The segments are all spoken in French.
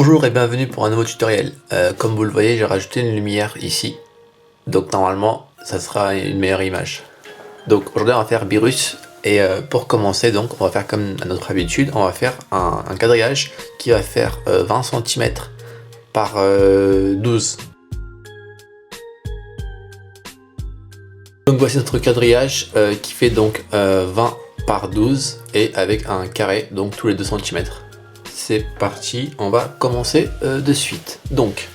Bonjour et bienvenue pour un nouveau tutoriel. Comme vous le voyez, j'ai rajouté une lumière ici. Donc normalement, ça sera une meilleure image. Donc aujourd'hui, on va faire Beerus. Et pour commencer, donc, on va faire comme à notre habitude, on va faire un quadrillage qui va faire 20 cm par 12. Donc voici notre quadrillage qui fait donc 20 par 12 et avec un carré, donc tous les 2 cm. C'est parti, on va commencer de suite. Donc,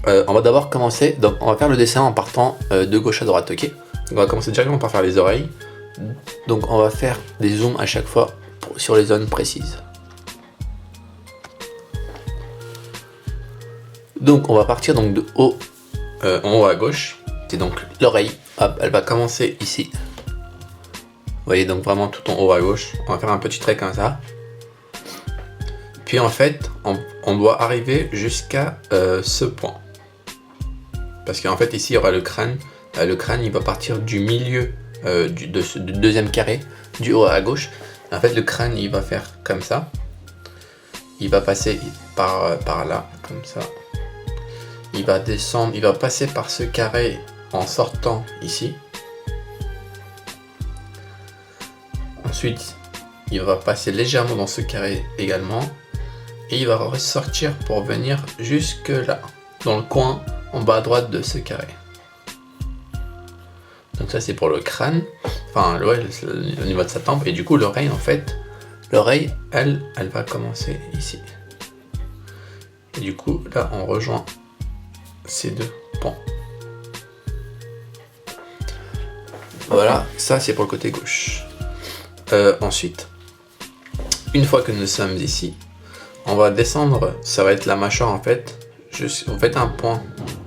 on va d'abord commencer, donc on va faire le dessin en partant de gauche à droite, ok? Donc on va commencer directement par faire les oreilles. Donc on va faire des zooms à chaque fois sur les zones précises. Donc on va partir donc de haut en haut à gauche. C'est donc l'oreille, hop, elle va commencer ici. Vous voyez donc vraiment tout en haut à gauche. On va faire un petit trait comme ça. Puis en fait, on doit arriver jusqu'à ce point. Parce qu'en fait ici il y aura le crâne. Le crâne il va partir du milieu du deuxième carré, du haut à gauche. En fait le crâne il va faire comme ça. Il va passer par là, comme ça. Il va descendre, il va passer par ce carré en sortant ici. Ensuite, il va passer légèrement dans ce carré également. Et il va ressortir pour venir jusque là, dans le coin en bas à droite de ce carré. Donc ça c'est pour le crâne, enfin au niveau de sa tempe. Et du coup l'oreille en fait, l'oreille elle va commencer ici. Et du coup là on rejoint ces deux pans. Voilà, ça c'est pour le côté gauche. Ensuite, une fois que nous sommes ici, on va descendre, ça va être la mâchoire en fait. Vous faites un point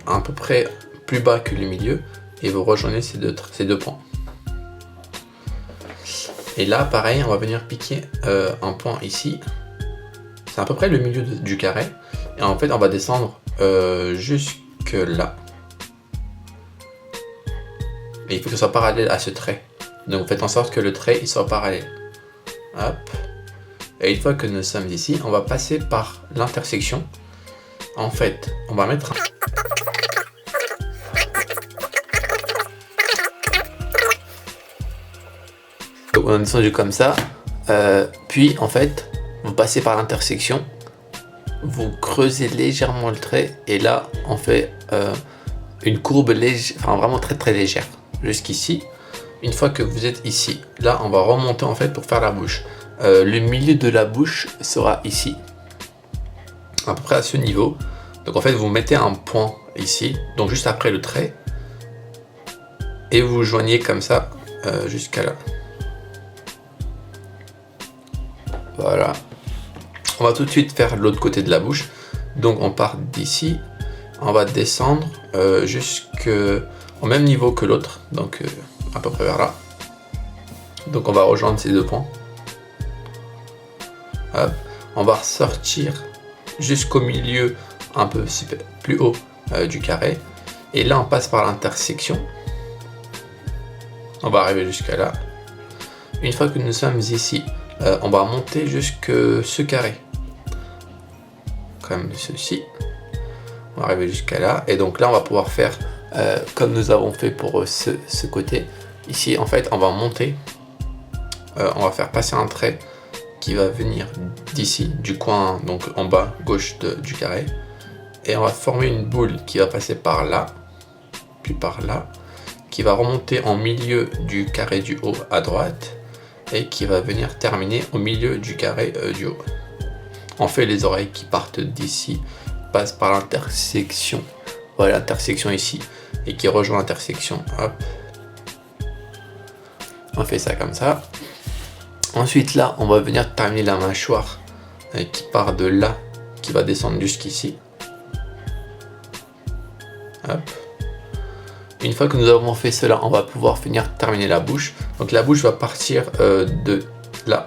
à peu près plus bas que le milieu et vous rejoignez ces deux points. Et là pareil, on va venir piquer un point ici. C'est à peu près le milieu du carré. Et en fait on va descendre jusque là. Et il faut que ce soit parallèle à ce trait. Donc faites en sorte que le trait il soit parallèle. Hop. Et une fois que nous sommes ici, on va passer par l'intersection. En fait, on va mettre on a descendu comme ça. Puis en fait, vous passez par l'intersection. Vous creusez légèrement le trait. Et là, on fait une courbe légère, enfin vraiment très très légère. Jusqu'ici. Une fois que vous êtes ici, là, on va remonter en fait pour faire la bouche. Le milieu de la bouche sera ici, à peu près à ce niveau. Donc en fait vous mettez un point ici, donc juste après le trait, et vous joignez comme ça jusqu'à là. Voilà. On va tout de suite faire l'autre côté de la bouche. Donc on part d'ici, on va descendre jusqu'au même niveau que l'autre, donc à peu près vers là. Donc on va rejoindre ces deux points. Hop. On va ressortir jusqu'au milieu, un peu plus haut du carré. Et là, on passe par l'intersection. On va arriver jusqu'à là. Une fois que nous sommes ici, on va monter jusque ce carré. Comme ceci. On va arriver jusqu'à là. Et donc là, on va pouvoir faire comme nous avons fait pour ce côté. Ici, en fait, on va monter. On va faire passer un trait qui va venir d'ici, du coin, donc en bas gauche du carré, et on va former une boule qui va passer par là, puis par là, qui va remonter en milieu du carré du haut à droite, et qui va venir terminer au milieu du carré du haut. On fait les oreilles qui partent d'ici, passent par l'intersection, voilà l'intersection ici, et qui rejoint l'intersection, hop. On fait ça comme ça. Ensuite là, on va venir terminer la mâchoire qui part de là, qui va descendre jusqu'ici. Hop. Une fois que nous avons fait cela, on va pouvoir venir terminer la bouche. Donc la bouche va partir de là.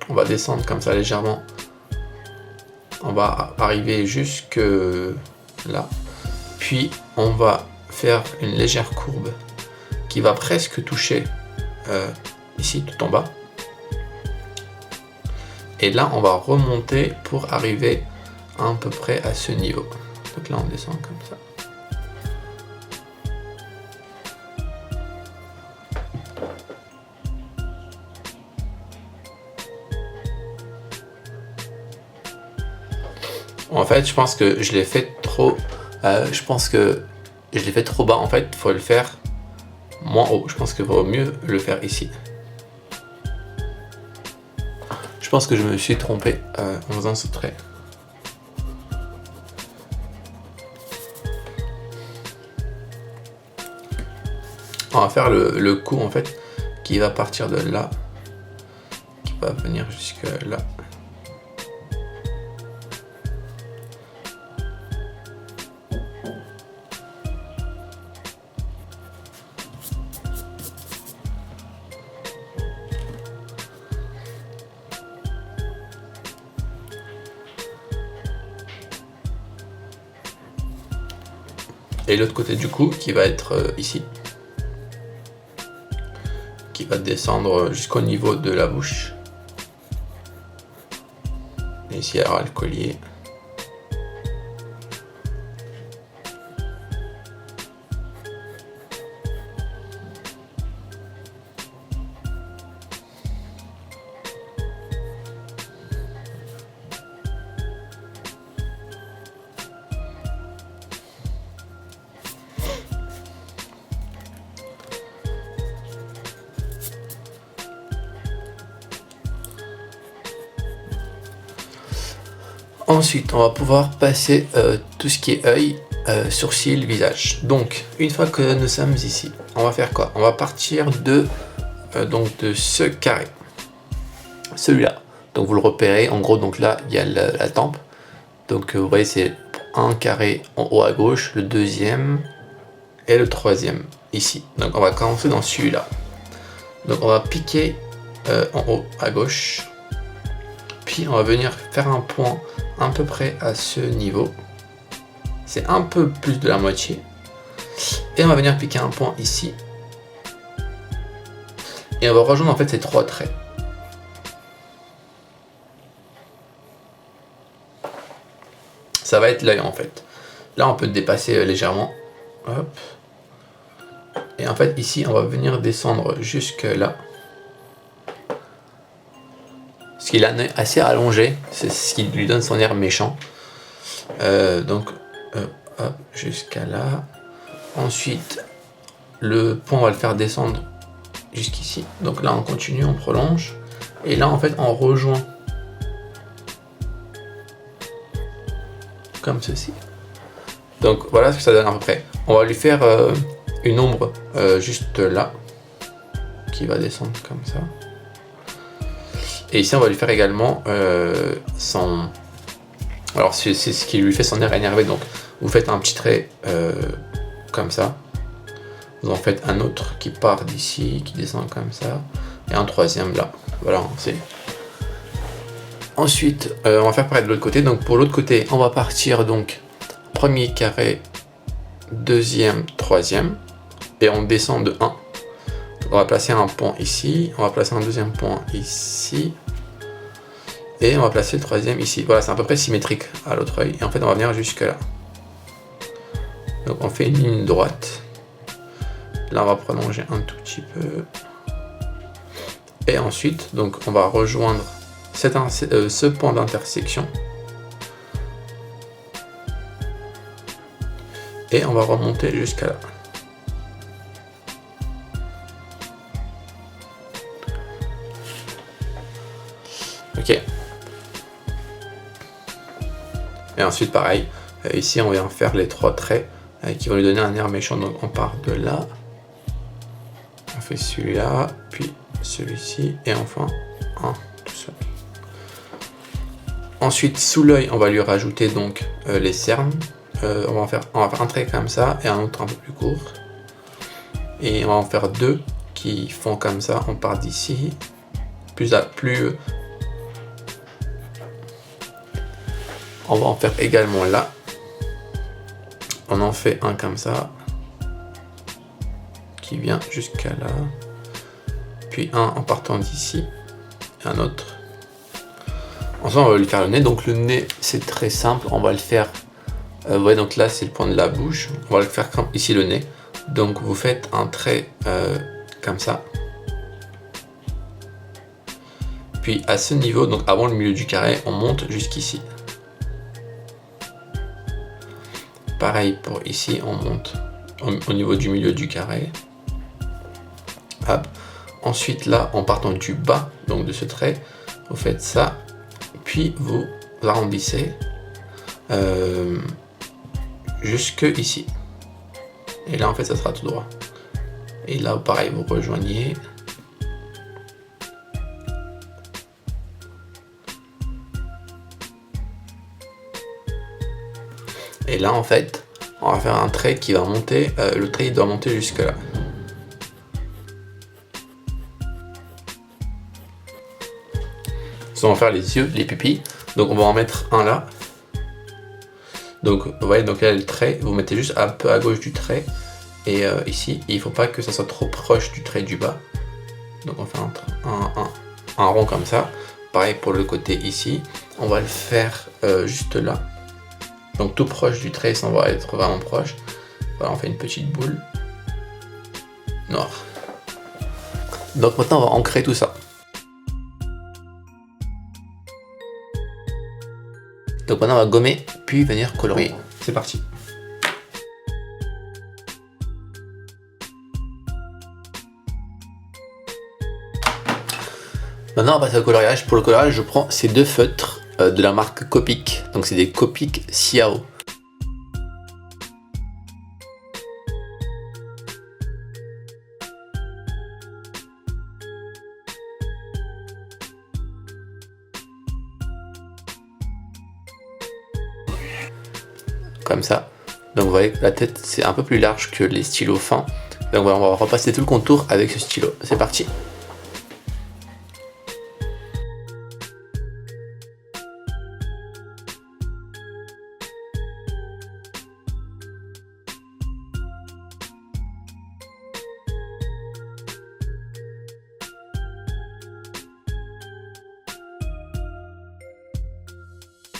On va descendre comme ça légèrement. On va arriver jusque là. Puis on va faire une légère courbe qui va presque toucher ici tout en bas. Et là, on va remonter pour arriver à peu près à ce niveau. Donc là, on descend comme ça. En fait, je pense que je l'ai fait trop. Je pense que je l'ai fait trop bas. En fait, il faut le faire moins haut. Je pense qu'il vaut mieux le faire ici. Je pense que je me suis trompé en faisant ce trait. On va faire le coup en fait qui va partir de là, qui va venir jusque là. Et l'autre côté du cou qui va être ici, qui va descendre jusqu'au niveau de la bouche. Et ici, il y aura le collier. Ensuite, on va pouvoir passer tout ce qui est œil, sourcils, visage. Donc, une fois que nous sommes ici, on va faire quoi? On va partir de ce carré, celui-là. Donc, vous le repérez. En gros, donc là, il y a la tempe. Donc, vous voyez, c'est un carré en haut à gauche, le deuxième et le troisième ici. Donc, on va commencer dans celui-là. Donc, on va piquer en haut à gauche. Puis, on va venir faire un point à peu près à ce niveau. C'est un peu plus de la moitié. Et on va venir piquer un point ici. Et on va rejoindre en fait ces trois traits. Ça va être l'œil en fait. Là on peut dépasser légèrement. Hop. Et en fait ici on va venir descendre jusque là. Parce qu'il a un œil assez allongé. C'est ce qui lui donne son air méchant. Donc hop, jusqu'à là. Ensuite le point on va le faire descendre jusqu'ici. Donc là on continue, on prolonge. Et là en fait on rejoint. Comme ceci. Donc voilà ce que ça donne à peu près. On va lui faire une ombre juste là. Qui va descendre comme ça. Et ici on va lui faire également son... Alors c'est ce qui lui fait son air énervé. Donc vous faites un petit trait comme ça. Vous en faites un autre qui part d'ici, qui descend comme ça. Et un troisième là. Voilà, c'est... Ensuite, on va faire pareil de l'autre côté. Donc pour l'autre côté, on va partir donc premier carré, deuxième, troisième. Et on descend de 1. On va placer un point ici. On va placer un deuxième point ici. Et on va placer le troisième ici. Voilà, c'est à peu près symétrique à l'autre œil. Et en fait, on va venir jusque là. Donc on fait une ligne droite. Là, on va prolonger un tout petit peu. Et ensuite, donc on va rejoindre ce point d'intersection. Et on va remonter jusqu'à là. Ok. Et ensuite pareil, ici on vient faire les trois traits qui vont lui donner un air méchant. Donc on part de là. On fait celui-là, puis celui-ci, et enfin un tout seul. Ensuite, sous l'œil, on va lui rajouter donc les cernes. On va faire un trait comme ça et un autre un peu plus court. Et on va en faire deux qui font comme ça. On part d'ici, plus. On va en faire également là. On en fait un comme ça, qui vient jusqu'à là. Puis un en partant d'ici, et un autre. Ensuite, on va lui faire le nez. Donc le nez, c'est très simple. On va le faire. Vous voyez, donc là, c'est le point de la bouche. On va le faire comme ici le nez. Donc vous faites un trait comme ça. Puis à ce niveau, donc avant le milieu du carré, on monte jusqu'ici. Pareil pour ici, on monte au niveau du milieu du carré. Hop. Ensuite là, en partant du bas, donc de ce trait, vous faites ça. Puis vous arrondissez jusque ici. Et là en fait ça sera tout droit. Et là pareil, vous rejoignez. Et là en fait, on va faire un trait qui va monter, le trait il doit monter jusque là. On va faire les yeux, les pupilles. Donc on va en mettre un là. Donc vous voyez, donc là le trait, vous mettez juste un peu à gauche du trait. Et ici, il ne faut pas que ça soit trop proche du trait du bas. Donc on fait un rond comme ça. Pareil pour le côté ici. On va le faire juste là. Donc tout proche du trait, ça va être vraiment proche. Voilà, on fait une petite boule noire. Donc maintenant on va ancrer tout ça. Donc maintenant on va gommer, puis venir colorier. C'est parti. Maintenant on va passer au coloriage. Pour le coloriage, je prends ces deux feutres de la marque Copic. Donc c'est des Copic Ciao. Comme ça. Donc vous voyez que la tête c'est un peu plus large que les stylos fins. Donc voilà, on va repasser tout le contour avec ce stylo. C'est parti.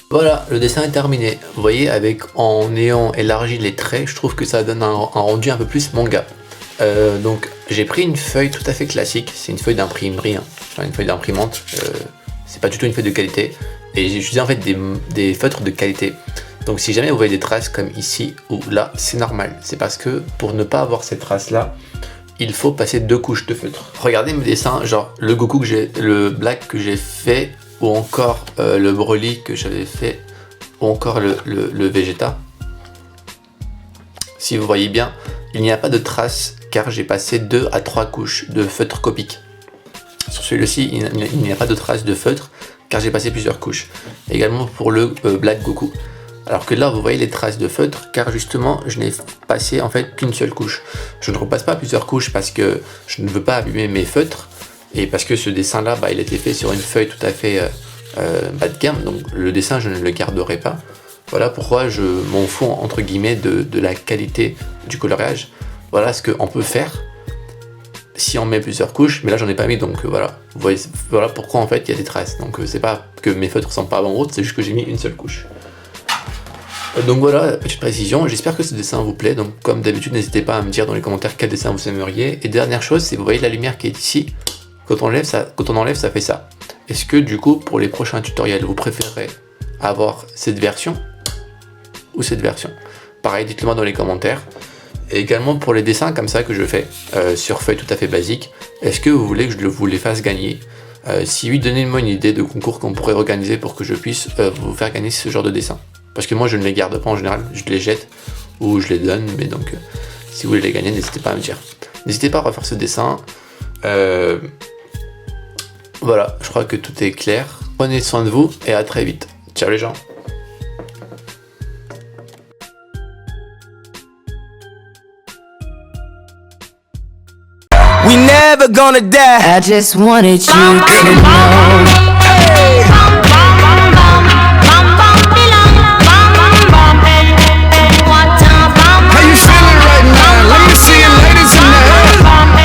Voilà, le dessin est terminé. Vous voyez, en ayant élargi les traits, je trouve que ça donne un rendu un peu plus manga. Donc j'ai pris une feuille tout à fait classique, c'est une feuille d'imprimerie, hein. Enfin, une feuille d'imprimante, c'est pas du tout une feuille de qualité. Et j'ai utilisé en fait des feutres de qualité. Donc si jamais vous voyez des traces comme ici ou là, c'est normal. C'est parce que pour ne pas avoir ces traces là, il faut passer 2 couches de feutre. Regardez mes dessins, genre le Goku le black que j'ai fait, ou encore le Broly que j'avais fait, ou encore le Vegeta. Si vous voyez bien, il n'y a pas de traces car j'ai passé 2 à 3 couches de feutre Copic. Sur celui-ci, il n'y a pas de traces de feutre car j'ai passé plusieurs couches. Également pour le Black Goku. Alors que là, vous voyez les traces de feutre car justement, je n'ai passé en fait qu'une seule couche. Je ne repasse pas plusieurs couches parce que je ne veux pas abîmer mes feutres. Et parce que ce dessin-là, il a été fait sur une feuille tout à fait bas de gamme, donc le dessin, je ne le garderai pas. Voilà pourquoi je m'en fous, entre guillemets, de la qualité du coloriage. Voilà ce qu'on peut faire si on met plusieurs couches, mais là, j'en ai pas mis, donc voilà. Vous voyez, voilà pourquoi, en fait, il y a des traces. Donc, c'est pas que mes feutres sont pas en route, c'est juste que j'ai mis une seule couche. Donc voilà, petite précision, j'espère que ce dessin vous plaît. Donc, comme d'habitude, n'hésitez pas à me dire dans les commentaires quel dessin vous aimeriez. Et dernière chose, c'est vous voyez la lumière qui est ici. Quand on enlève, ça fait ça. Est-ce que du coup, pour les prochains tutoriels, vous préférez avoir cette version ou cette version? Pareil, dites-le moi dans les commentaires. Et également pour les dessins comme ça que je fais sur feuille tout à fait basique, est-ce que vous voulez que je vous les fasse gagner? Si oui, donnez-moi une idée de concours qu'on pourrait organiser pour que je puisse vous faire gagner ce genre de dessin. Parce que moi, je ne les garde pas en général, je les jette ou je les donne. Mais donc, si vous voulez les gagner, n'hésitez pas à me dire. N'hésitez pas à refaire ce dessin. Voilà, je crois que tout est clair. Prenez soin de vous et à très vite. Ciao les gens. We never gonna die. I just wanted you to know.